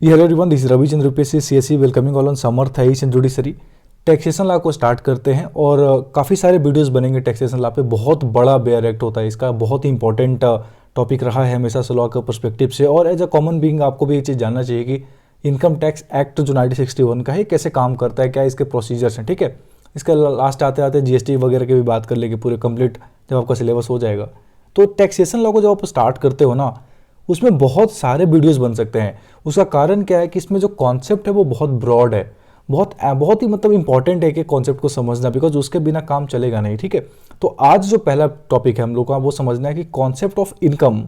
Hello everyone, this is Ravichandra UPSC CSC welcoming all on Samarth हाइस and judiciary. Taxation law को start करते हैं और काफ़ी सारे वीडियोस बनेंगे टैक्सेशन लॉ पे। बहुत बड़ा बेयर एक्ट होता है इसका, बहुत ही इंपॉर्टेंट टॉपिक रहा है हमेशा से लॉ के पर्सपेक्टिव से। और एज अ कॉमन बीइंग आपको भी एक चीज़ जानना चाहिए कि इनकम टैक्स एक्ट जो 1961 का है कैसे काम करता है, क्या इसके प्रोसीजर्स हैं। ठीक है, इसका लास्ट आते आते जीएसटी वगैरह की भी बात कर लेंगे पूरे कंप्लीट जब आपका सिलेबस हो जाएगा। तो टैक्सेशन लॉ को जब आप स्टार्ट करते हो ना, उसमें बहुत सारे वीडियोस बन सकते हैं। उसका कारण क्या है कि इसमें जो कॉन्सेप्ट है वो बहुत ब्रॉड है, बहुत ही मतलब इंपॉर्टेंट है कि कॉन्सेप्ट को समझना, बिकॉज उसके बिना काम चलेगा नहीं। ठीक है, तो आज जो पहला टॉपिक है हम लोग का वो समझना है कि concept of income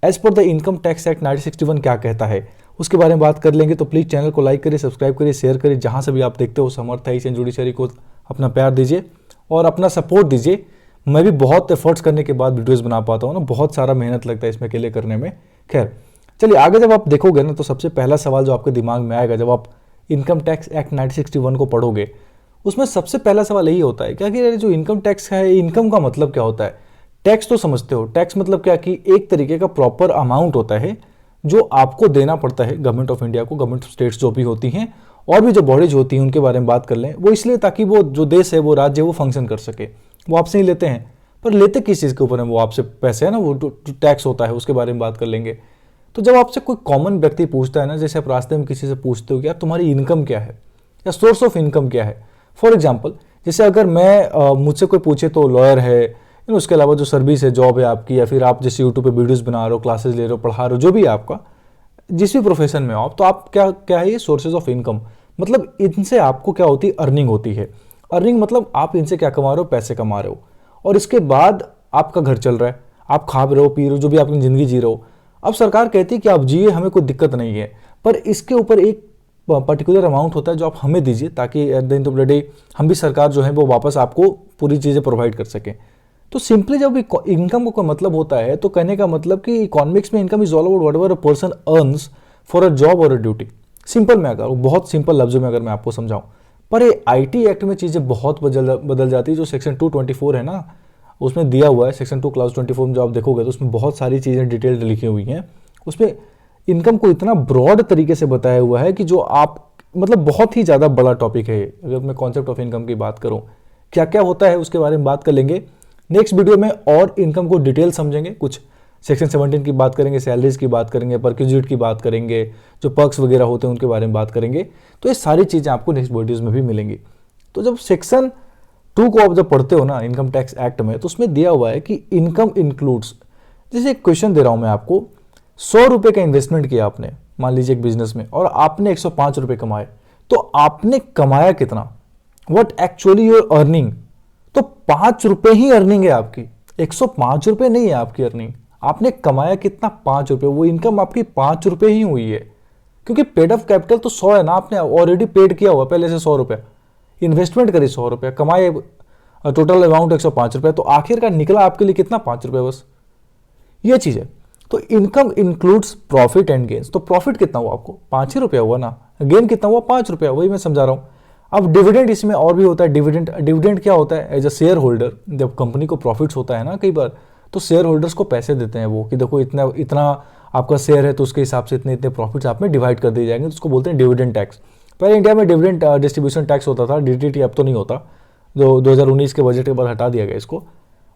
as per the income tax act 1961 क्या कहता है, उसके बारे में बात कर लेंगे। तो प्लीज़ चैनल को लाइक करिए, सब्सक्राइब करिए, शेयर करिए, जहाँ से भी आप देखते हो समर्थ हाइस एंड जुडिशरी को अपना प्यार दीजिए और अपना सपोर्ट दीजिए। मैं भी बहुत एफर्ट्स करने के बाद वीडियोस बना पाता हूँ ना, बहुत सारा मेहनत लगता है इसमें अकेले करने में। खैर चलिए आगे जब आप देखोगे ना, तो सबसे पहला सवाल जो आपके दिमाग में आएगा जब आप इनकम टैक्स एक्ट 1961 को पढ़ोगे, उसमें सबसे पहला सवाल यही होता है क्या कि जो इनकम टैक्स है, इनकम का मतलब क्या होता है। टैक्स तो समझते हो, टैक्स मतलब क्या कि एक तरीके का प्रॉपर अमाउंट होता है जो आपको देना पड़ता है गवर्नमेंट ऑफ इंडिया को, गवर्नमेंट ऑफ स्टेट्स जो भी होती हैं और भी जो बॉडीज होती हैं उनके बारे में बात कर लें। वो इसलिए ताकि वो जो देश है, वो राज्य है, वो फंक्शन कर सके। वो आपसे ही लेते हैं, पर लेते किस चीज़ के ऊपर है, वो आपसे पैसे है ना, वो टैक्स होता है, उसके बारे में बात कर लेंगे। तो जब आपसे कोई कॉमन व्यक्ति पूछता है ना, जैसे आप रास्ते में किसी से पूछते हो कि यार तुम्हारी इनकम क्या है या सोर्स ऑफ इनकम क्या है। फॉर एग्जांपल, जैसे अगर मैं मुझसे कोई पूछे तो लॉयर है, उसके अलावा जो सर्विस है, जॉब है आपकी, या फिर आप जैसे यूट्यूब पे वीडियोस बना रहे हो, क्लासेस ले रहे हो, पढ़ा रहे हो, जो भी है आपका, जिस भी प्रोफेशन में हो आप, तो आप क्या क्या है ये सोर्सेज ऑफ इनकम। मतलब इनसे आपको क्या होती है, अर्निंग होती है। अर्निंग मतलब आप इनसे क्या कमा रहे हो, पैसे कमा रहे हो, और इसके बाद आपका घर चल रहा है, आप खा रहे हो, पी रहे हो, जो भी अपनी ज़िंदगी जी रहे हो। अब सरकार कहती है कि आप जिए, हमें कोई दिक्कत नहीं है, पर इसके ऊपर एक पर्टिकुलर अमाउंट होता है जो आप हमें दीजिए, ताकि at the end of the day हम भी सरकार जो है वो वापस आपको पूरी चीज़ें प्रोवाइड कर सकें। तो सिंपली जब इनकम का कोई मतलब होता है तो कहने का मतलब कि इकोनॉमिक्स में income is all about whatever a person earns for a job और अ ड्यूटी। सिंपल में अगर बहुत सिंपल लफ्जों में अगर मैं आपको समझाऊं, पर ये आईटी एक्ट में चीज़ें बहुत बदल जाती है। जो सेक्शन 224 है ना, उसमें दिया हुआ है सेक्शन 2 क्लास 24 में, जो आप देखोगे तो उसमें बहुत सारी चीज़ें डिटेल्ड लिखी हुई हैं। उसमें इनकम को इतना ब्रॉड तरीके से बताया हुआ है कि जो आप मतलब बहुत ही ज़्यादा बड़ा टॉपिक है। अगर मैं कॉन्सेप्ट ऑफ इनकम की बात करूँ, क्या क्या होता है उसके बारे में बात कर लेंगे नेक्स्ट वीडियो में, और इनकम को डिटेल समझेंगे। कुछ सेक्शन 17 की बात करेंगे, सैलरीज की बात करेंगे, परक्यूजिट की बात करेंगे, जो पर्क्स वगैरह होते हैं उनके बारे में बात करेंगे। तो ये सारी चीज़ें आपको नेक्स्ट वीडियोज़ में भी मिलेंगी। तो जब सेक्शन 2 को आप जब पढ़ते हो ना इनकम टैक्स एक्ट में, तो उसमें दिया हुआ है कि इनकम इंक्लूड्स, जैसे एक क्वेश्चन दे रहा हूं मैं आपको, 100 रुपये का इन्वेस्टमेंट किया आपने, मान लीजिए एक बिजनेस में, और आपने 105 रुपये कमाए, तो आपने कमाया कितना, वट एक्चुअली यूर अर्निंग। तो 5 रुपये ही अर्निंग है आपकी, 105 रुपये नहीं है आपकी अर्निंग। आपने कमाया कितना, 5 रुपये, वो इनकम आपकी 5 रुपये ही हुई है, क्योंकि पेड ऑफ कैपिटल तो 100 है ना, आपने ऑलरेडी पेड किया हुआ पहले से 100 रुपये, इन्वेस्टमेंट करी 100 रुपये, कमाए टोटल अमाउंट 105 रुपये, तो आखिरकार निकला आपके लिए कितना, 5 रुपये बस। ये चीज़ है। तो income includes profit and gains. तो प्रॉफिट कितना हुआ आपको, 5 ही रुपया हुआ ना, गेन कितना हुआ, 5 रुपया, वही मैं समझा रहा हूँ। अब डिविडेंड इसमें और भी होता है। डिविडेंड क्या होता है, एज अ शेयर होल्डर, जब कंपनी को प्रॉफिट्स होता है ना कई बार, तो शेयर होल्डर्स को पैसे देते हैं वो, कि देखो इतना इतना आपका शेयर है तो उसके हिसाब से इतने इतने प्रॉफिट्स आप में डिवाइड कर दिए जाएंगे, तो उसको बोलते हैं डिविडेंड टैक्स। पहले इंडिया में डिविडेंड डिस्ट्रीब्यूशन टैक्स होता था, डीडीटी, अब तो नहीं होता, जो 2019 के बजट के बाद हटा दिया गया इसको।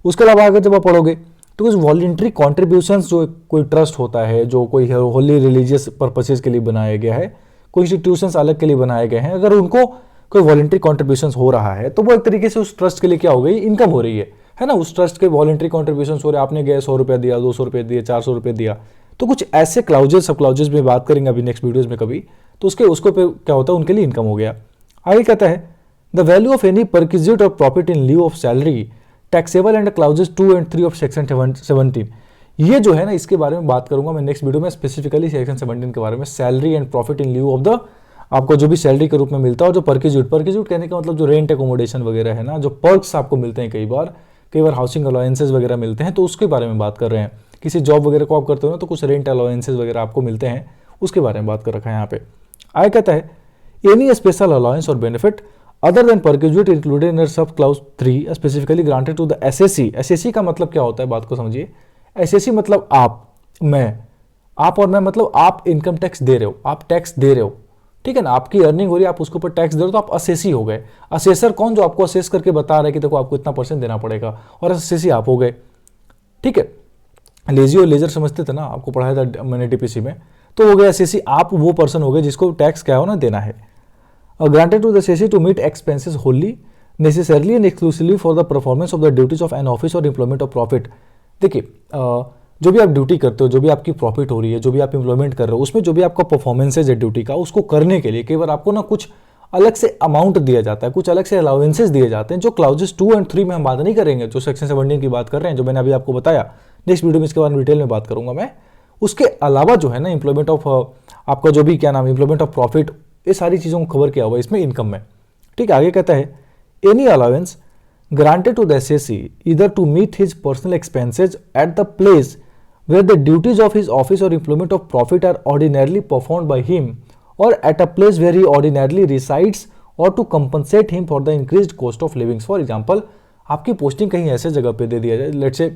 उसके अलावा अगर जब आप पढ़ोगे तो कुछ वॉलंटरी कॉन्ट्रीब्यूशंस, जो कोई ट्रस्ट होता है, जो कोई होली रिलीजियस पर्पसेज के लिए बनाया गया है, कोई इंस्टीट्यूशंस अलग के लिए बनाए गए हैं, अगर उनको कोई वॉलंटरी कॉन्ट्रीब्यूशंस हो रहा है तो वो एक तरीके से उस ट्रस्ट के लिए क्या हो गई, इनकम हो रही है ना। उस ट्रस्ट के वॉलंटरी कॉन्ट्रीब्यूशंस हो रहे हैं, आपने गए 100 रुपया दिया, 200 रुपये दिए, 400 रुपये दिया, तो कुछ ऐसे क्लाउजेस, सब क्लाउजेस में बात करेंगे अभी नेक्स्ट वीडियोज में कभी, तो उसको पे क्या होता है, उनके लिए इनकम हो गया। आगे कहता है the value of any perquisite और profit in lieu of salary taxable and clauses 2 and 3 of section 17। ये जो है ना, इसके बारे में बात करूंगा मैं नेक्स्ट वीडियो में, स्पेसिफिकली सेक्शन 17 के बारे में, salary and profit in lieu of the, आपको जो भी सैलरी के रूप में मिलता है, और जो परक्यूजिट कहने का मतलब जो रेंट एकोमोडेशन वगैरह है ना, जो पर्क्स आपको मिलते हैं, कई बार हाउसिंग अलाउंसेस वगैरह मिलते हैं, तो उसके बारे में बात कर रहे हैं। किसी जॉब वगैरह को आप करते हो ना, तो कुछ रेंट अलाउंसेस वगैरह आपको मिलते हैं, उसके बारे में बात कर रखा है यहाँ पे। आगे कहता है एनी स्पेशल अलाउंस और benefit other than perquisite included in sub clause 3 specifically granted to the assessee. Assessee का मतलब क्या होता है, बात को समझिए। एसएससी मतलब आप, मैं, आप और मैं मतलब आप इनकम टैक्स दे रहे हो, आप टैक्स दे रहे हो, ठीक है ना, आपकी अर्निंग हो रही है, आप उसके ऊपर टैक्स दे रहे हो, तो आप असेसी हो गए। असेसर कौन? जो आपको असेस करके बता रहा है कि देखो आपको इतना % देना पड़ेगा, और असेसी आप हो गए, ठीक है। लेजी और लेजर समझते थे ना, आपको पढ़ाया था मैंने डीपीसी में, तो हो गया एसएससी, आप वो पर्सन हो गए जिसको टैक्स क्या हो ना देना है। Granted to the assessee to meet expenses wholly necessarily and exclusively for the performance of the duties of an office और एम्प्लॉयमेंट ऑफ प्रॉफिट। देखिए जो भी आप ड्यूटी करते हो, जो भी आपकी प्रॉफिट हो रही है, जो भी आप एम्प्लॉयमेंट कर रहे हो, उसमें जो भी आपका परफॉर्मेंसेज है ड्यूटी का, उसको करने के लिए कई बार आपको ना कुछ अलग से अमाउंट दिया जाता है, कुछ अलग से अलाउंसेस दिए जाते हैं, जो क्लाउजेस 2 और 3 में हम बात नहीं करेंगे, जो सेक्शन 17 की बात कर रहे हैं, जो मैंने अभी आपको बताया। नेक्स्ट वीडियो में इसके बारे में डिटेल में बात करूंगा मैं। उसके अलावा जो है ना एम्प्लॉयमेंट ऑफ आपका जो भी क्या नाम, एम्प्लॉयमेंट ऑफ प्रॉफिट, ये सारी चीज़ों को कवर किया हुआ है इसमें इनकम में, ठीक है। आगे कहता है any allowance granted to the assessee either to meet his personal expenses at the place where the duties of his office or employment of profit are ordinarily performed by him or at a place where he ordinarily resides or to compensate him for the increased cost of living। For example, आपकी posting कहीं ऐसे जगह पे दे दिया जाए, late से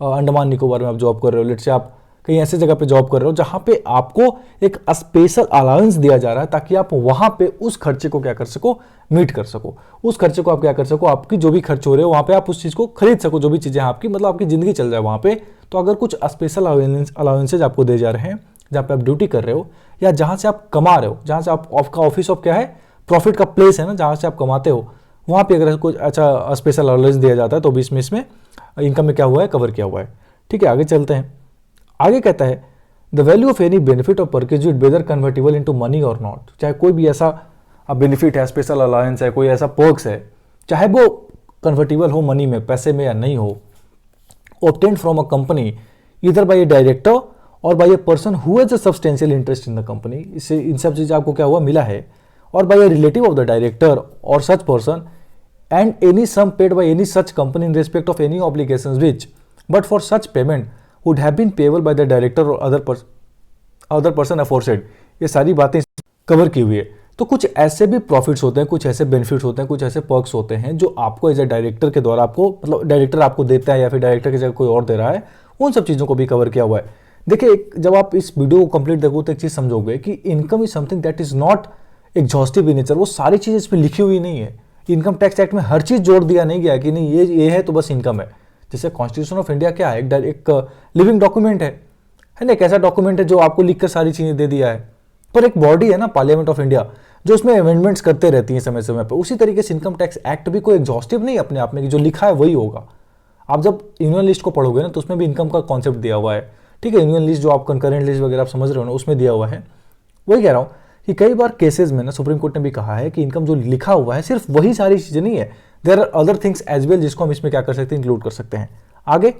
अंडमान निकोबार में आप जॉब कर रहे हो, लेट से आप कहीं ऐसे जगह पे जॉब कर रहे हो जहाँ पे आपको एक स्पेशल अलाउंस दिया जा रहा है, ताकि आप वहाँ पे उस खर्चे को क्या कर सको, मीट कर सको, उस खर्चे को आप क्या कर सको, आपकी जो भी खर्च हो रहे हो वहाँ पे आप उस चीज़ को खरीद सको, जो भी चीज़ें आपकी मतलब आपकी ज़िंदगी चल जाए वहाँ पे। तो अगर कुछ स्पेशल अलाउंसेज आपको दे जा रहे हैं जहाँ पे आप ड्यूटी कर रहे हो, या जहाँ से आप कमा रहे हो, जहाँ से आपका ऑफिस ऑफ क्या है, प्रॉफिट का प्लेस है ना, जहाँ से आप कमाते हो, वहाँ पे अगर कुछ अच्छा स्पेशल अलाउंस दिया जाता है तो भी इसमें इनकम में क्या हुआ है, कवर किया हुआ है, ठीक है। आगे चलते हैं। आगे कहता है the value of any benefit और perquisite whether convertible into money और नॉट। चाहे कोई भी ऐसा बेनिफिट है, स्पेशल अलाउंस है, कोई ऐसा पर्क्स है, चाहे वो कन्वर्टेबल हो मनी में, पैसे में या नहीं हो, obtained from a company either by a director or by a person who has a substantial interest in the company। इससे इन सब चीज़ आपको क्या हुआ, मिला है। और by a relative of the director or such person and any sum paid by any such company in respect of any obligations which but for such payment would have been payable by the director or other person aforesaid। ये सारी बातें cover की हुई है। तो कुछ ऐसे भी प्रॉफिट्स होते हैं, कुछ ऐसे बेनिफिट्स होते हैं, कुछ ऐसे पर्क्स होते हैं जो आपको एज ए डायरेक्टर के द्वारा आपको मतलब डायरेक्टर आपको देता है या फिर डायरेक्टर की जगह कोई और दे रहा है, उन सब चीज़ों को भी कवर किया हुआ है। देखिए जब आप इस वीडियो को कंप्लीट देखो तो एक चीज़ समझोगे कि income is something that is not exhaustive in nature. वो सारी चीज़ें इसमें लिखी हुई नहीं है। इनकम टैक्स एक्ट में हर चीज़ जोड़ दिया नहीं गया कि नहीं ये है तो बस इनकम है। जैसे कॉन्स्टिट्यूशन ऑफ इंडिया क्या है, एक लिविंग डॉक्यूमेंट है ना, एक ऐसा डॉक्यूमेंट है जो आपको लिखकर सारी चीज़ें दे दिया है। पर एक बॉडी है ना पार्लियामेंट ऑफ इंडिया, जो उसमें अमेंडमेंट्स करते रहती हैं समय समय पर। उसी तरीके से इनकम टैक्स एक्ट भी कोई एग्जॉस्टिव नहीं अपने आप में कि जो लिखा है वही होगा। आप जब यूनियन लिस्ट को पढ़ोगे ना तो उसमें भी इनकम का कॉन्सेप्ट दिया हुआ है, ठीक है। यूनियन लिस्ट जो आप कंकरेंट लिस्ट वगैरह आप समझ रहे हो ना, उसमें दिया हुआ है। वही कह रहा हूँ कि कई बार केसेस में ना सुप्रीम कोर्ट ने भी कहा है कि इनकम जो लिखा हुआ है सिर्फ वही सारी चीज़ें नहीं है, there are other things as well, जिसको हम इसमें क्या कर सकते हैं, इंक्लूड कर सकते हैं। आगे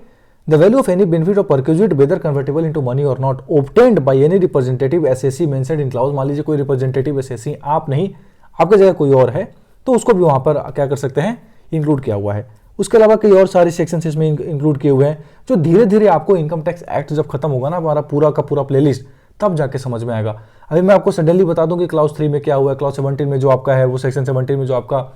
the value of any benefit और perquisite whether convertible into money और not obtained by any representative assessee mentioned in clause. मान लीजिए कोई रिप्रेजेंटेटिव एसएससी आप नहीं, आपकी जगह कोई और है, तो उसको भी वहां पर क्या कर सकते हैं, इंक्लूड किया हुआ है। उसके अलावा कई और सारे सेक्शन इसमें इंक्लूड किए हुए हैं, जो धीरे धीरे आपको इनकम टैक्स एक्ट जब खत्म होगा ना हमारा पूरा का पूरा प्लेलिस्ट, तब जाके समझ में आएगा। अभी मैं आपको सडनली बता दूं कि क्लाउज 3 में क्या हुआ है, क्लाउज 17 में जो आपका है, वो सेक्शन 17 में जो आपका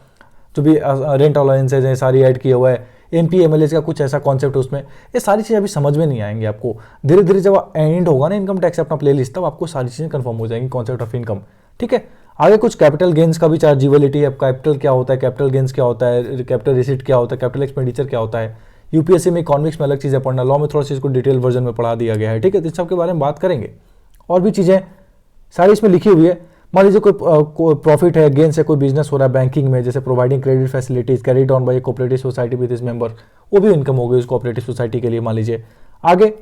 जो भी रेंट अलाउंसेज है सारी ऐड किए हुआ है, एमपी एमएलए का कुछ ऐसा कॉन्सेप्ट है उसमें, ये सारी चीज़ें अभी समझ में नहीं आएंगी आपको। धीरे धीरे जब एंड होगा ना इनकम टैक्स अपना प्लेलिस्ट, तब आपको सारी चीज़ें कंफर्म हो जाएंगी, कॉन्सेप्ट ऑफ इनकम, ठीक है। आगे कुछ कैपिटल गेन्स का भी चार्जिबिलिटी है। कैपिटल क्या होता है, कैपिटल गेन्स क्या होता है, कैपिटल रिसीट क्या होता है, कैपिटल एक्सपेंडिचर क्या होता है। यूपीएससी में इकोनॉमिक्स में अलग चीज़ें पढ़ना, लॉ में थोड़ा सा इसको डिटेल वर्जन में पढ़ा दिया गया है, ठीक है। तो इस सब के बारे में बात करेंगे। और भी चीज़ें सारी इसमें लिखी हुई है। मान लीजिए कोई प्रॉफिट है, गेन्स है, कोई बिजनेस हो रहा है बैंकिंग में, जैसे providing credit facilities carried on by a cooperative society with is member, वो भी इनकम हो गई उस कोऑपरेटिव सोसाइटी के लिए मान लीजिए। आगे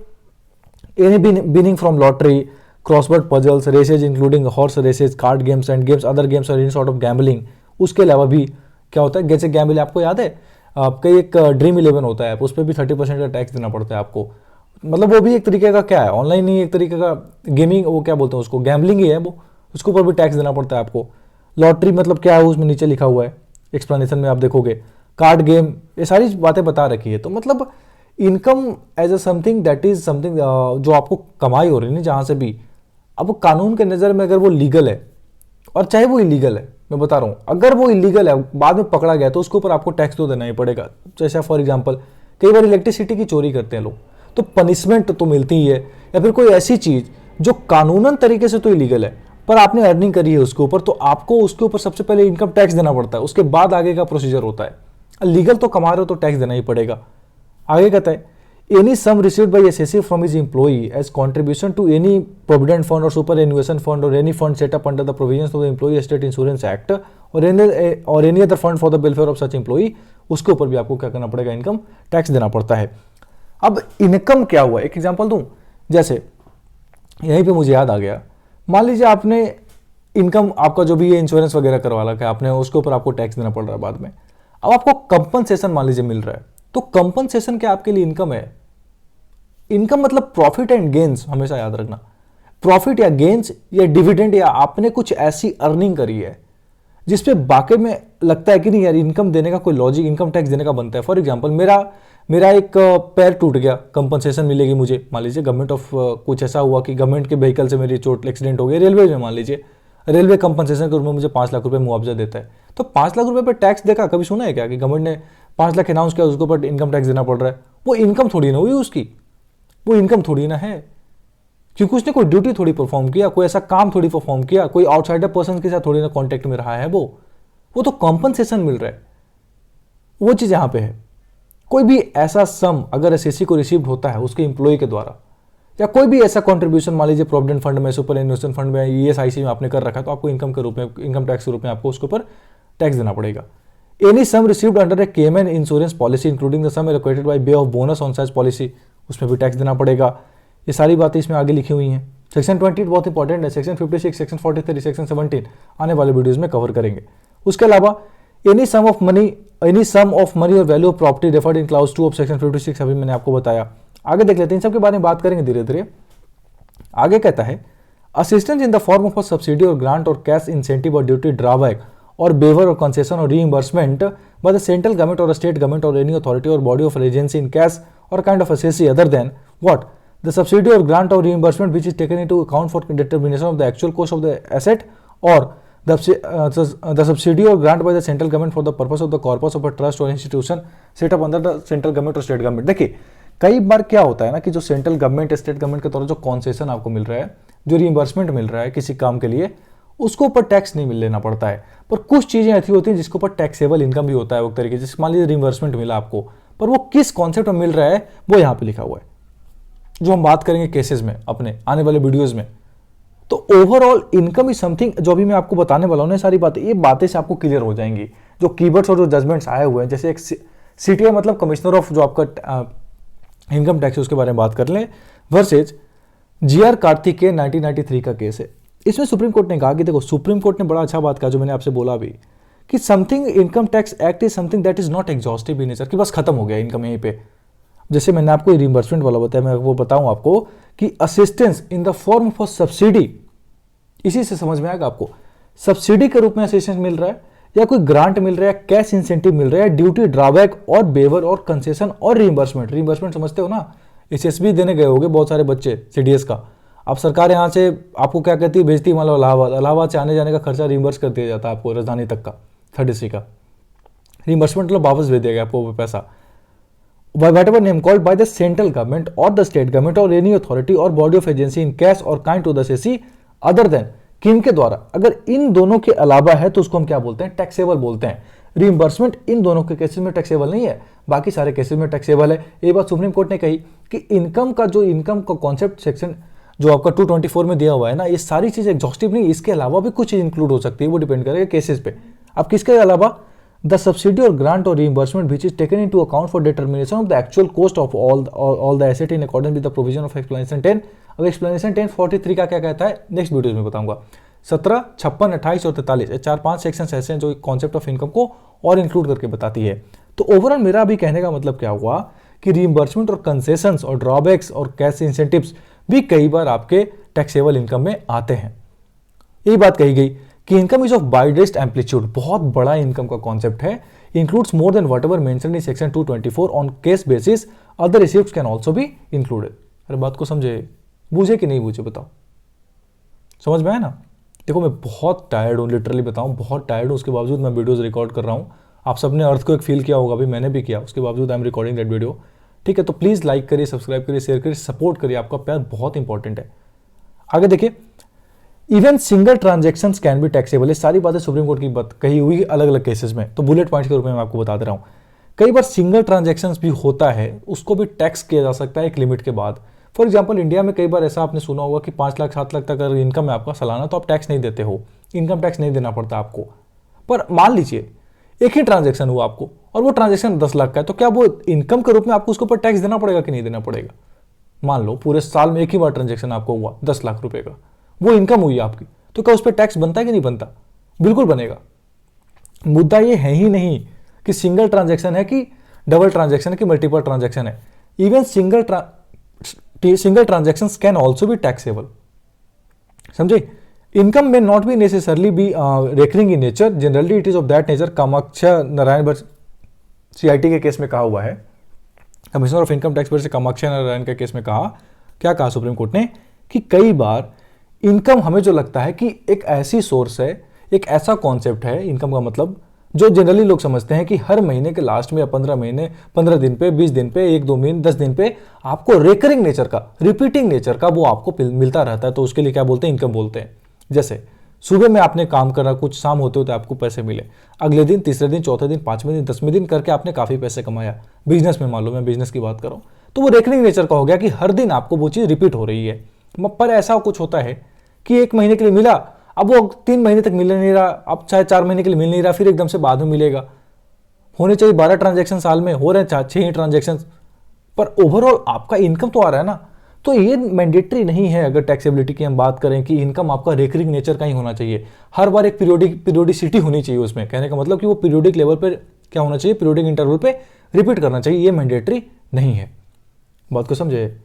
any binning from lottery, crossword puzzles, races including horse races, card games and games, other games और इन सॉर्ट ऑफ गैम्बलिंग। उसके अलावा भी क्या होता है, जैसे गैम्बलिंग आपको याद है, आपका एक ड्रीम 11 होता है, उस पर भी 30% का टैक्स देना पड़ता है आपको। मतलब वो भी एक तरीके का क्या है, ऑनलाइन ही एक तरीके का गेमिंग, वो क्या बोलते हैं उसको, गैम्बलिंग ही है वो, उसके ऊपर भी टैक्स देना पड़ता है आपको। लॉटरी मतलब क्या है, उसमें नीचे लिखा हुआ है, एक्सप्लेनेशन में आप देखोगे। कार्ड गेम, ये सारी बातें बता रखी है। तो मतलब income as a something that is something जो आपको कमाई हो रही है जहाँ से भी, अब कानून के नज़र में अगर वो लीगल है और चाहे वो इलीगल है, मैं बता रहा हूँ, अगर वो इलीगल है बाद में पकड़ा गया तो उसके ऊपर आपको टैक्स तो देना ही पड़ेगा। जैसे फॉर एग्जांपल कई बार इलेक्ट्रिसिटी की चोरी करते हैं लोग, तो पनिशमेंट तो मिलती ही है। या फिर कोई ऐसी चीज़ जो कानूनन तरीके से तो इलीगल है, पर आपने अर्निंग करी है उसके ऊपर, तो आपको उसके ऊपर सबसे पहले इनकम टैक्स देना पड़ता है, उसके बाद आगे का प्रोसीजर होता है। लीगल तो कमा रहे हो तो टैक्स देना ही पड़ेगा। आगे कहता है any sum received by SSC from his employee as contribution to any provident fund और सुपर एन्युएशन फंड और any fund set up under the provisions of the employee state insurance act और any other fund for the welfare of such employee, उसके ऊपर भी आपको क्या करना पड़ेगा, इनकम टैक्स देना पड़ता है। अब इनकम क्या हुआ, एक एग्जांपल दूं, जैसे यहीं पे मुझे याद आ गया, मान लीजिए आपने इनकम, आपका जो भी ये इंश्योरेंस वगैरह करवा रखा है आपने, उसके ऊपर आपको टैक्स देना पड़ रहा है बाद में। अब आपको कंपनसेशन मान लीजिए मिल रहा है, तो कंपनसेशन क्या आपके लिए इनकम है? इनकम मतलब प्रॉफिट एंड गेन्स, हमेशा याद रखना, प्रॉफिट या गेन्स या डिविडेंड, या आपने कुछ ऐसी अर्निंग करी है जिसपे बाकी में लगता है कि नहीं यार इनकम देने का कोई लॉजिक, इनकम टैक्स देने का बनता है। फॉर एग्जांपल मेरा एक पैर टूट गया, कंपनसेशन मिलेगी मुझे, मान लीजिए गवर्नमेंट ऑफ कुछ ऐसा हुआ कि गवर्नमेंट के व्हीकल से मेरी चोट एक्सीडेंट हो गया, रेलवे में मान लीजिए, रेलवे कंपनसेशन के रूप में मुझे 5 लाख रुपए मुआवजा देता है, तो 5 लाख रुपए पर टैक्स देखा, कभी सुना है क्या कि गवर्नमेंट ने 5 लाख अनाउंस किया उसके ऊपर इनकम टैक्स देना पड़ रहा है? वो इनकम थोड़ी ना हुई उसकी, वो इनकम थोड़ी ना है, क्योंकि उसने कोई ड्यूटी थोड़ी परफॉर्म किया, कोई ऐसा काम थोड़ी परफॉर्म किया, कोई आउटसाइडर पर्सन के साथ थोड़ी ना कॉन्टेक्ट में रहा है, वो तो कॉम्पनसेशन मिल रहा है, वो चीज यहां पे है। कोई भी ऐसा सम अगर एसएससी को रिसीव्ड होता है उसके एम्प्लॉय के द्वारा, या कोई भी ऐसा कंट्रीब्यूशन मान लीजिए प्रोविडेंट फंड में, सुपर एन्युएशन फंड में, ईएसआईसी में आपने कर रखा है, तो आपको इनकम के रूप में, इनकम टैक्स के रूप में आपको उसके ऊपर टैक्स देना पड़ेगा। Any sum received under a keyman insurance policy including the sum allocated by way of bonus on such policy, उसमें भी टैक्स देना पड़ेगा। ये सारी बातें इसमें आगे लिखी हुई हैं। सेक्शन 20 बहुत इंपॉर्टेंट है, सेक्शन 56, सेक्शन 43, सेक्शन 17 आने वाले वीडियोज में कवर करेंगे। उसके अलावा एनी सम ऑफ मनी और value of property referred in clause 2 of section 56 अभी मैंने आपको बताया। आगे देख लेते हैं, इन सब के बारे में बात करेंगे धीरे धीरे। आगे कहता है assistance in the form of a subsidy or grant or cash incentive or duty drawback or waiver or concession or reimbursement by the central government or state government or any authority or body of agency in cash or kind of assessee other than what the subsidy or grant or reimbursement which is taken into account for determination of the actual cost of the asset or the subsidy or grant by the central government for the purpose of the corpus of a trust or institution set up under the central government or state government। देखिए कई बार क्या होता है ना कि जो central government state government के द्वारा जो कॉन्सेशन आपको मिल रहा है, जो रिइंबर्समेंट मिल रहा है किसी काम के लिए, उसको ऊपर टैक्स नहीं मिल लेना पड़ता है। पर कुछ चीजें ऐसी होती हैं जिसके ऊपर टैक्सेबल इनकम भी होता है वो तरीके से। मान लीजिए रिइंबर्समेंट मिला आपको, पर वो किस कॉन्सेप्ट में मिल रहा है वो यहाँ पे लिखा हुआ है, जो हम बात करेंगे केसेस में अपने आने वाले वीडियोज में। तो ओवरऑल इनकम इज समथिंग, जो भी मैं आपको बताने वाला हूं ना, सारी बातें, ये बातें से आपको क्लियर हो जाएंगी। जो कीवर्ड्स और जो जजमेंट्स आए हुए हैं, जैसे एक सीटीआई मतलब कमिश्नर ऑफ जो आपका इनकम टैक्स, उसके बारे में बात कर लें, वर्सेज जीआर कार्तिकेय 1993 का केस है। इसमें सुप्रीम कोर्ट ने कहा कि देखो, सुप्रीम कोर्ट ने बड़ा अच्छा बात कहा जो मैंने आपसे बोला अभी, कि something income tax act is something that is not exhaustive in nature, कि बस खत्म हो गया इनकम यहीं पे। जैसे मैंने आपको रिइंबर्समेंट वाला बताया, मैं वो बताऊं आपको कि assistance in the form of subsidy, इसी से समझ में आएगा आपको, सब्सिडी के रूप में असिस्टेंस मिल रहा है या कोई ग्रांट मिल रहा है, कैश इंसेंटिव मिल रहा है, duty drawback or waiver or concession और रिइंबर्समेंट समझते हो ना, एसएसबी देने गए होंगे बहुत सारे बच्चे सीडीएस का। अब सरकार यहाँ से आपको क्या कहती है, भेजती है मतलब इलाहाबाद से आने जाने का खर्चा रिइंबर्स कर दिया जाता है आपको, राजधानी तक का 30 का रिइंबर्समेंट, मतलब वापस भेज देगा आपको वो पैसा, whatever name called by the central government or the state government or any authority or body of agency in cash or kind to the SSC other than, किम के द्वारा। अगर इन दोनों के अलावा है तो उसको हम क्या बोलते हैं, टैक्सेबल बोलते हैं। रिइंबर्समेंट इन दोनों के केसेस में टैक्सेबल नहीं है, बाकी सारे केसेस में टैक्सेबल है। ये बात सुप्रीम कोर्ट ने कही कि इनकम का कॉन्सेप्ट सेक्शन जो आपका 224 में दिया हुआ है ना, ये सारी चीज एग्जॉस्टिव नहीं, इसके अलावा भी कुछ चीज इंक्लूड हो सकती है, वो डिपेंड करेगा केसेस पे। अब किसके अलावा, the subsidy or grant or reimbursement which is taken into account for determination of the actual cost of all the asset in accordance with the provision of explanation 10। अब explanation 10 43 का क्या कहता है नेक्स्ट वीडियो में बताऊंगा। 17, 56, 28 और 43 ये 4-5 sections ऐसे हैं जो कॉन्सेप्ट ऑफ इनकम को और इंक्लूड करके बताती है। तो ओवरऑल मेरा अभी कहने का मतलब क्या हुआ कि रिइंबर्समेंट और कंसेशंस और ड्रॉबैक्स और कैश इंसेंटिव्स भी कई बार आपके टैक्सेबल इनकम में आते हैं। यही बात कही गई कि income is of widest amplitude, बहुत बड़ा इनकम का कॉन्सेप्ट है, includes more than whatever mentioned in section 224 on case basis, other receipts can also be included. अरे बात को समझे, बूझे कि नहीं बूझे बताओ, समझ में आया ना। देखो मैं बहुत टायर्ड हूँ, लिटरली बताऊँ बहुत टायर्ड हूँ, उसके बावजूद मैं वीडियोज रिकॉर्ड कर रहा हूँ। आप सबने अर्थ को एक फील किया होगा, अभी मैंने भी किया, उसके बावजूद I am recording that video. ठीक है, तो प्लीज़ लाइक करिए, सब्सक्राइब करिए, शेयर करिए, सपोर्ट करिए, आपका प्यार बहुत इंपॉर्टेंट है। आगे देखिए, even single transaction can be taxable. ये सारी बातें सुप्रीम कोर्ट की बात कही हुई अलग अलग केसेस में, तो बुलेट पॉइंट के रूप में मैं आपको बता दे रहा हूं। कई बार सिंगल ट्रांजेक्शन भी होता है, उसको भी टैक्स किया जा सकता है एक लिमिट के बाद। फॉर एग्जाम्पल, इंडिया में कई बार ऐसा आपने सुना होगा कि 5 लाख 7 लाख तक अगर इनकम है आपका सालाना, तो आप टैक्स नहीं देते हो, इनकम टैक्स नहीं देना पड़ता आपको। पर मान लीजिए एक ही ट्रांजेक्शन हुआ आपको और वो ट्रांजेक्शन 10 लाख का है, तो क्या वो इनकम के रूप में आपको उसके ऊपर टैक्स देना पड़ेगा कि नहीं देना पड़ेगा? मान लो पूरे साल में एक ही बार ट्रांजेक्शन आपको हुआ 10 लाख रुपए का, वो इनकम हुई आपकी, तो क्या उस पर टैक्स बनता है कि नहीं बनता? बिल्कुल बनेगा। मुद्दा ये है ही नहीं कि सिंगल ट्रांजेक्शन है कि डबल ट्रांजेक्शन है कि मल्टीपल ट्रांजेक्शन है। Even single transaction can also be taxable, समझे? इनकम में not be necessarily be recurring in nature, generally it is of that nature. Kamakhya Narayan Bhatt CIT के केस में कहा हुआ है, कमिश्नर ऑफ इनकम टैक्स से कामाख्या नारायण के केस में कहा, क्या कहा सुप्रीम कोर्ट ने, कि कई बार इनकम हमें जो लगता है कि एक ऐसी सोर्स है, एक ऐसा कॉन्सेप्ट है इनकम का, मतलब जो जनरली लोग समझते हैं कि हर महीने के लास्ट में या 15 दिन पे, 20 दिन पे, 1-2 महीने, 10 दिन पे आपको रेकरिंग नेचर का, रिपीटिंग नेचर का वो आपको मिलता रहता है, तो उसके लिए क्या बोलते हैं? इनकम बोलते हैं। जैसे सुबह में आपने काम करा, कुछ शाम होते होते आपको पैसे मिले, अगले दिन, तीसरे दिन, चौथे दिन, 5वें दिन, 10वें दिन करके आपने काफी पैसे कमाया। बिजनेस में मान लो, मैं बिजनेस की बात कर रहा हूं, तो वो रेकरिंग नेचर का हो गया कि हर दिन आपको वो चीज रिपीट हो रही है। पर ऐसा कुछ होता है कि 1 महीने के लिए मिला, अब वो 3 महीने तक मिल नहीं रहा, अब चाहे 4 महीने के लिए मिल नहीं रहा, फिर एकदम से बाद में मिलेगा। होने चाहिए 12 ट्रांजेक्शन साल में, हो रहे हैं 6 ही ट्रांजेक्शन, पर ओवरऑल आपका इनकम तो आ रहा है ना। तो ये मैंडेटरी नहीं है अगर टैक्सेबिलिटी की हम बात करें कि इनकम आपका रेकरिंग नेचर का ही होना चाहिए। हर बार एक पीरियोडिसिटी होनी चाहिए उसमें, कहने का मतलब कि वो पीरियोडिक लेवल पर क्या होना चाहिए, पीरियोडिक इंटरवल पे रिपीट करना चाहिए, ये मैंडेटरी नहीं है। बात को समझे?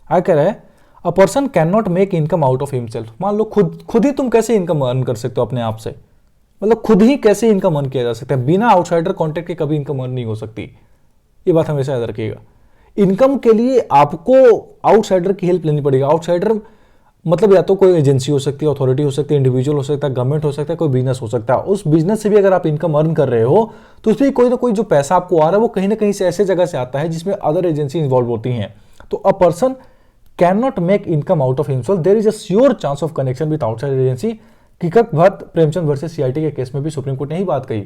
आगे कह रहा है, अ person can not make income out of himself. मान लो खुद ही तुम कैसे इनकम अर्न कर सकते हो अपने आप से, मतलब खुद ही कैसे इनकम अर्न किया जा सकता है, बिना आउटसाइडर कॉन्टेक्ट के कभी इनकम अर्न नहीं हो सकती। ये बात हमेशा याद रखिएगा। इनकम के लिए आपको आउटसाइडर की हेल्प लेनी पड़ेगी। आउटसाइडर मतलब या तो कोई एजेंसी हो सकती है, अथॉरिटी हो सकती है, इंडिविजुअल हो सकता है, गवर्नमेंट हो सकता है, कोई बिजनेस हो सकता है। उस बिजनेस से भी अगर आप इनकम अर्न कर रहे हो तो उसमें कोई ना कोई जो पैसा आपको आ रहा है वो कहीं ना कहीं से ऐसे जगह से आता है जिसमें अदर एजेंसी इन्वॉल्व होती हैं। तो a person can not make income out of himself, there is a sure chance of connection with outside agency. किकक भट्ट प्रेमचंद वर्सेस सीआईटी के केस में भी सुप्रीम कोर्ट ने ही बात कही,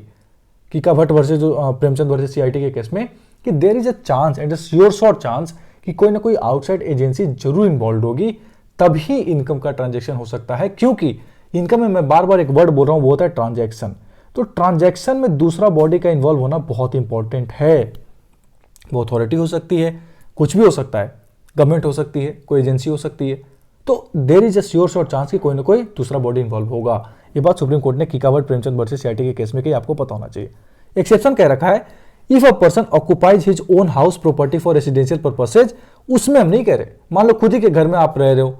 किका भट्ट वर्सेस जो प्रेमचंद वर्सेस सीआईटी के केस में, कि there is a chance and a sure short chance कि कोई ना कोई आउटसाइड एजेंसी जरूर इन्वॉल्व होगी, तभी इनकम का ट्रांजैक्शन हो सकता है। क्योंकि इनकम में मैं बार बार एक वर्ड बोल रहा हूं, वो होता है ट्रांजैक्शन। तो ट्रांजैक्शन में दूसरा बॉडी का इन्वॉल्व होना बहुत इंपॉर्टेंट है। वो अथॉरिटी हो सकती है, कुछ भी हो सकता है, गवर्नमेंट हो सकती है, कोई एजेंसी हो सकती है। तो there is a sure short chance कि कोई ना कोई दूसरा बॉडी इन्वॉल्व होगा। ये बात सुप्रीम कोर्ट ने किका भट्ट प्रेमचंद वर्सेस सीआईटी के केस में कही, आपको पता होना चाहिए। एक्सेप्शन कह रखा है, if a person occupies his own house property for residential purposes, उसमें हम नहीं कह रहे, मान लो खुद ही के घर में आप रह रहे हो,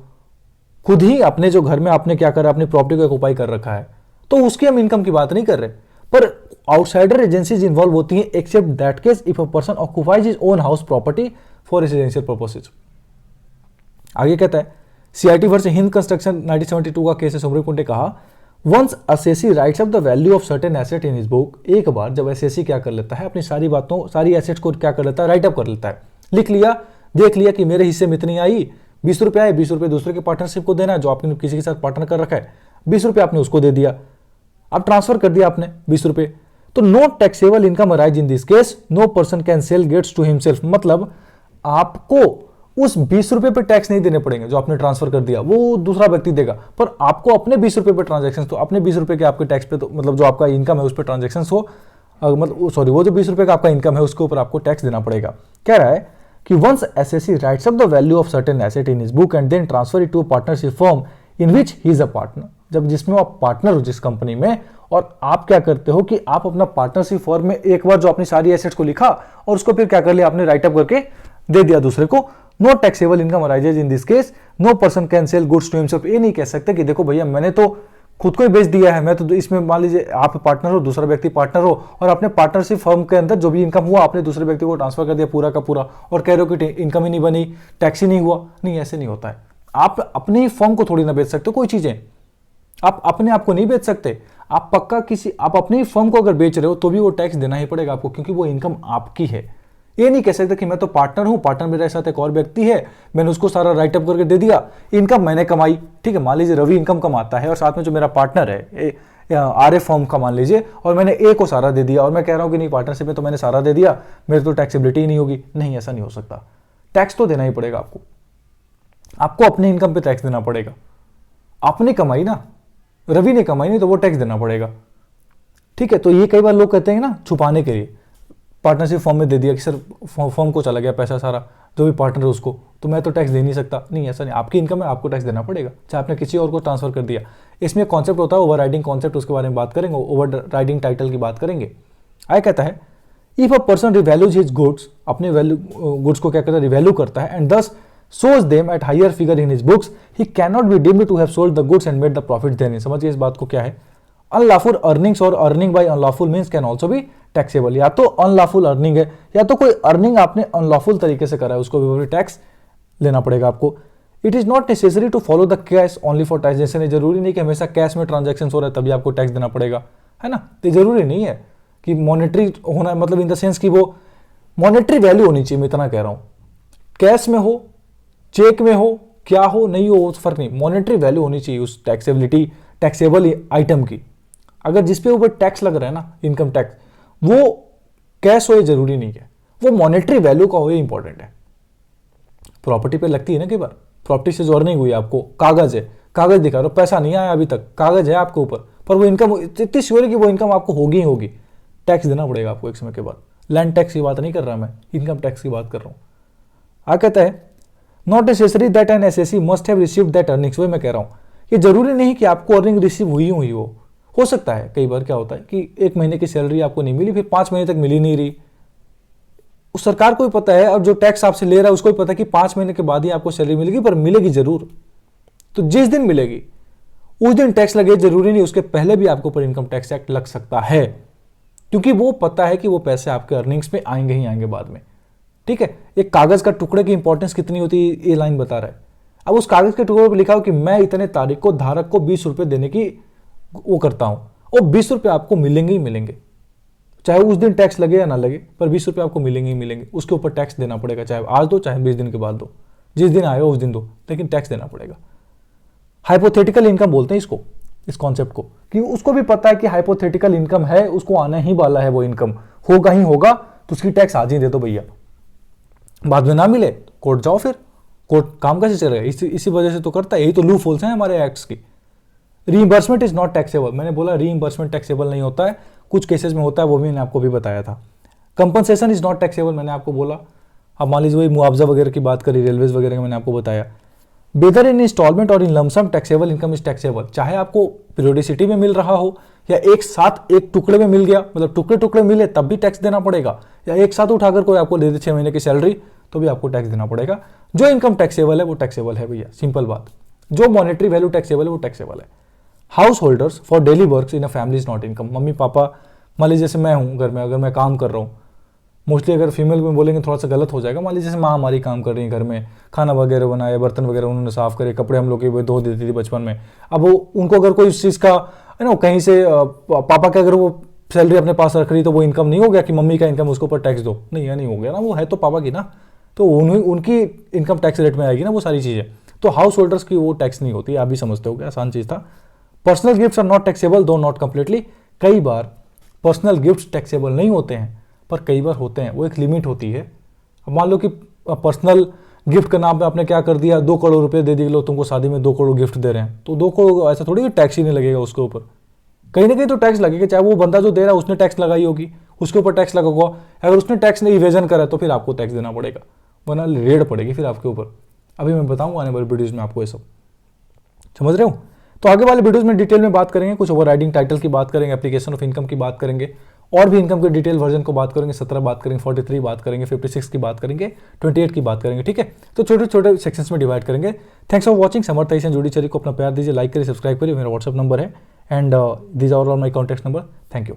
खुद ही अपने जो घर में आपने क्या करा, अपनी प्रॉपर्टी को ऑक्युपाई कर रखा है, तो उसकी हम इनकम की बात नहीं कर रहे। पर आउटसाइडर एजेंसीज इन्वॉल्व होती हैं except that case if a person occupies his own house property for residential purposes. आगे कहता है, सीआईटी वर्सेस हिंद कंस्ट्रक्शन 1972 का केस है, सुप्रीम कोर्ट ने कहा, once assessee writes up the value of certain asset in his book, एक बार जब असेसी क्या कर लेता है, अपनी सारी बातों, सारी एसेट्स को क्या कर लेता है, राइट अप कर लेता है, लिख लिया, देख लिया कि मेरे हिस्से में इतनी आई, 20 रुपये आए, 20 रुपये दूसरे के पार्टनरशिप को देना है, जो आपने किसी के साथ पार्टनर कर रखा है, 20 रुपये आपने उसको दे दिया, अब ट्रांसफर कर दिया आपने 20 रुपये, तो no taxable income arise in this case, no person can sell goods to himself. मतलब आपको उस 20 रुपये पे टैक्स नहीं देने पड़ेंगे, जो आपने ट्रांसफर कर दिया वो दूसरा व्यक्ति देगा, पर आपको अपने 20 रुपये पे ट्रांजेक्शन, तो अपने 20 रुपये के आपके टैक्स पे, तो मतलब जो आपका इनकम है उस पर ट्रांजेक्शन हो, मतलब सॉरी, वो जो 20 रुपये का आपका इनकम है उसके ऊपर आपको टैक्स देना पड़ेगा। कह रहा है कि once assessee writes up the value of certain asset in his book and then transfer it to partnership firm in which he is a partner, जब जिसमें आप पार्टनर हो जिस कंपनी में, और आप क्या करते हो कि आप अपना पार्टनरशिप फर्म में एक बार जो अपनी सारी एसेट्स को लिखा और उसको फिर क्या कर लिया, आपने राइट अप करके दे दिया दूसरे को, no taxable income arises in this case, no person can sell goods to himself. ये नहीं कह सकते कि देखो भैया मैंने तो खुद को ही बेच दिया है, मैं तो इसमें मान लीजिए आप पार्टनर हो, दूसरा व्यक्ति पार्टनर हो, और अपने पार्टनरशिप फर्म के अंदर जो भी इनकम हुआ आपने दूसरे व्यक्ति को ट्रांसफर कर दिया पूरा का पूरा, और कह रहे हो कि इनकम ही नहीं बनी, टैक्स ही नहीं हुआ। नहीं, ऐसे नहीं होता है। आप अपनी फर्म को थोड़ी ना बेच सकते हो, कोई चीजें आप अपने आप को नहीं बेच सकते। आप पक्का किसी, आप अपनी फर्म को अगर बेच रहे हो तो भी वो टैक्स देना ही पड़ेगा आपको, क्योंकि वो इनकम आपकी है। ये नहीं कह सकते कि मैं तो पार्टनर हूं, पार्टनर मेरे साथ एक और व्यक्ति है, मैंने उसको सारा राइटअप करके दे दिया, इनकम मैंने कमाई। ठीक है, मान लीजिए रवि इनकम कमाता है और साथ में जो मेरा पार्टनर है आर एफ फॉर्म का मान लीजिए, और मैंने ए को सारा दे दिया और मैं कह रहा हूं कि नहीं पार्टनरशिप में तो मैंने सारा दे दिया, मेरे तो टैक्सेबिलिटी ही नहीं होगी। नहीं, ऐसा नहीं हो सकता। टैक्स तो देना ही पड़ेगा आपको अपनी इनकम पे टैक्स देना पड़ेगा। आपने कमाई ना, रवि ने कमाई नहीं, तो वो टैक्स देना पड़ेगा। ठीक है, तो ये कई बार लोग कहते हैं ना छुपाने के लिए, पार्टनरशिप फॉर्म में दे दिया कि सर फॉर्म को चला गया पैसा सारा, जो भी पार्टनर है उसको, तो मैं तो टैक्स दे नहीं सकता। नहीं, ऐसा नहीं, आपकी इनकम है, आपको टैक्स देना पड़ेगा, चाहे आपने किसी और को ट्रांसफर कर दिया। इसमें कॉन्सेप्ट होता है ओवर राइडिंग कॉन्सेप्ट, उसके बारे में बात करेंगे, ओवर राइडिंग टाइटल की बात करेंगे। आय कहता है if a person revalues his goods, अपने वैल्यू गुड्स को क्या करता है, रिवैल्यू करता है, एंड दस shows them at higher figure in his books, he cannot be deemed to have sold the goods and made the profit therein। समझिए इस बात को क्या है। अनलॉफुल अर्निंग्स और earning bye unlawful means can also be taxable. या तो unlawful earning है या तो कोई अर्निंग आपने अनलॉफुल तरीके से करा है, उसको भी टैक्स लेना पड़ेगा आपको। It is not necessary to follow the cash only for tax. जैसे नहीं, जरूरी नहीं कि हमेशा कैश में ट्रांजेक्शन हो रहा है तभी आपको टैक्स देना पड़ेगा, है ना। तो जरूरी नहीं है कि मॉनेटरी होना, मतलब इन द सेंस कि वो मॉनेटरी वैल्यू होनी चाहिए, मैं इतना कह रहा हूं। कैश में हो, चेक में हो, क्या हो, नहीं हो, वो फर्क नहीं, मॉनेटरी वैल्यू होनी चाहिए उस टैक्सेबिलिटी, टैक्सेबल आइटम की। अगर जिसपे ऊपर टैक्स लग रहा है ना, इनकम टैक्स, वो कैश हो, ये जरूरी नहीं है, वो मॉनेटरी वैल्यू का हो, ये इंपॉर्टेंट है। प्रॉपर्टी पे लगती है ना कई बार, प्रॉपर्टी से जो अर्निंग हुई आपको, कागज है, कागज दिखा रहा, पैसा नहीं आया अभी तक, कागज है आपके ऊपर, पर वो इनकम इतनी श्योर है कि वो इनकम आपको होगी ही होगी, टैक्स देना पड़ेगा आपको एक समय के बाद। लैंड टैक्स की बात नहीं कर रहा मैं, इनकम टैक्स की बात कर रहा हूं। आ कहता है not necessary that an assessee must have received that earnings. वही मैं कह रहा हूं, ये जरूरी नहीं कि आपको अर्निंग रिसीव हुई हो सकता है कई बार क्या होता है कि एक महीने की सैलरी आपको नहीं मिली, फिर 5 महीने तक मिली नहीं रही। उस सरकार को भी पता है और जो टैक्स आपसे ले रहा है उसको भी पता है कि 5 महीने के बाद ही आपको सैलरी मिलेगी, पर मिलेगी जरूर। तो जिस दिन मिलेगी उस दिन टैक्स लगे, जरूरी नहीं उसके पहले भी आपके ऊपर इनकम टैक्स एक्ट लग सकता है, क्योंकि वो पता है कि वो पैसे आपके अर्निंग्स में आएंगे ही आएंगे बाद में। ठीक है, एक कागज का टुकड़े की इंपॉर्टेंस कितनी होती है ये लाइन बता रहा है। अब उस कागज के टुकड़े पर लिखा हो कि मैं इतने तारीख को धारक को 20 रुपए देने की वो करता हूं, और 20 रुपए आपको मिलेंगे ही मिलेंगे, चाहे उस दिन टैक्स लगे या ना लगे, पर 20 रुपए आपको मिलेंगे ही मिलेंगे। उसके ऊपर टैक्स देना पड़ेगा, चाहे आज दो चाहे 20 दिन के बाद दो, जिस दिन आए उस दिन दो, लेकिन टैक्स देना पड़ेगा। हाइपोथेटिकल इनकम बोलते हैं इसको, इस कॉन्सेप्ट को, कि उसको भी पता है कि हाइपोथेटिकल इनकम है, उसको आना ही वाला है, वो इनकम होगा ही होगा, तो उसकी टैक्स आज ही दे दो भैया, बाद में ना मिले कोर्ट जाओ, फिर कोर्ट काम कैसे चलेगा। इसी वजह से तो करता है, यही तो लूप होल्स हैं हमारे एक्ट्स की। रीइंबर्समेंट इज नॉट टैक्सेबल, मैंने बोला रीइंबर्समेंट टैक्सेबल नहीं होता है, कुछ केसेस में होता है, वो भी मैंने आपको भी बताया था। कंपनसेशन इज नॉट टैक्सेबल, मैंने आपको बोला। अब मान लीजिए वही मुआवजा वगैरह की बात करी, रेलवेज वगैरह का मैंने आपको बताया। वेदर इन इंस्टॉलमेंट और in lump sum taxable income is taxable, चाहे आपको पीरियोडिसिटी में मिल रहा हो या एक साथ एक टुकड़े में मिल गया, मतलब टुकड़े टुकड़े मिले तब भी टैक्स देना पड़ेगा, या एक साथ उठाकर कोई आपको दे दे 6 महीने की सैलरी तो भी आपको टैक्स देना पड़ेगा। जो इनकम टैक्सेबल है वो टैक्सेबल है भैया, सिंपल बात। जो मॉनेटरी वैल्यू टैक्सेबल है वो टैक्सेबल है। House holders for daily works in a family is not income. Mummy papa, मान लीजिए जैसे मैं हूँ घर में, अगर मैं काम कर रहा हूँ, मोस्टली अगर फीमेल में बोलेंगे थोड़ा सा गलत हो जाएगा। मान लीजिए जैसे माँ हमारी काम कर रही है घर में, खाना वगैरह बनाया, बर्तन वगैरह उन्होंने साफ करे, कपड़े हम लोग के धो देती थी बचपन में। अब वो उनको अगर कोई चीज़ का है ना, कहीं से पापा के अगर वो सैलरी अपने पास रख रही तो वो इनकम नहीं हो गया कि मम्मी का इनकम उसके ऊपर टैक्स दो, नहीं यह नहीं हो गया ना, वो है तो पापा की ना, तो उनकी इनकम टैक्स रेट में आएगी ना वो सारी चीज़ें। तो हाउस होल्डर्स की वो टैक्स नहीं होती, आप भी समझते हो, क्या आसान चीज़ था। Personal gifts are not taxable though not completely. कई बार पर्सनल गिफ्ट्स टैक्सेबल नहीं होते हैं, पर कई बार होते हैं, वो एक लिमिट होती है। अब मान लो कि पर्सनल गिफ्ट के नाम पे आपने क्या कर दिया, 2 करोड़ रुपए दे दिए, लो तुमको शादी में 2 करोड़ गिफ्ट दे रहे हैं, तो 2 करोड़ ऐसा थोड़ी टैक्स ही नहीं लगेगा उसके ऊपर, कहीं ना कहीं तो टैक्स लगेगा, चाहे वो बंदा जो दे रहा है उसने टैक्स लगाई होगी, उसके ऊपर टैक्स लगा होगा। अगर उसने टैक्स ने इवेजन करा तो फिर आपको टैक्स देना पड़ेगा, वरना रेड पड़ेगी फिर आपके ऊपर। अभी मैं बताऊंगा आने वाली वीडियोज में आपको ये सब, समझ रहे हो। तो आगे वाले वीडियोज में डिटेल में बात करेंगे, कुछ ओवरराइडिंग टाइटल की बात करेंगे, एप्लीकेशन ऑफ इनकम की बात करेंगे, और भी इनकम के डिटेल वर्जन को बात करेंगे, 17 बात करेंगे, 43 बात करेंगे, 56 की बात करेंगे, 28 की बात करेंगे, ठीक है। तो छोटे छोटे सेक्शंस में डिवाइड करेंगे। Thanks for watching. Samarth Ayush judiciary को अपना प्यार दीजिए, लाइक करिए, सब्सक्राइब करिए, मेरा व्हाट्सअप नंबर है, and these are all my contact number. Thank you.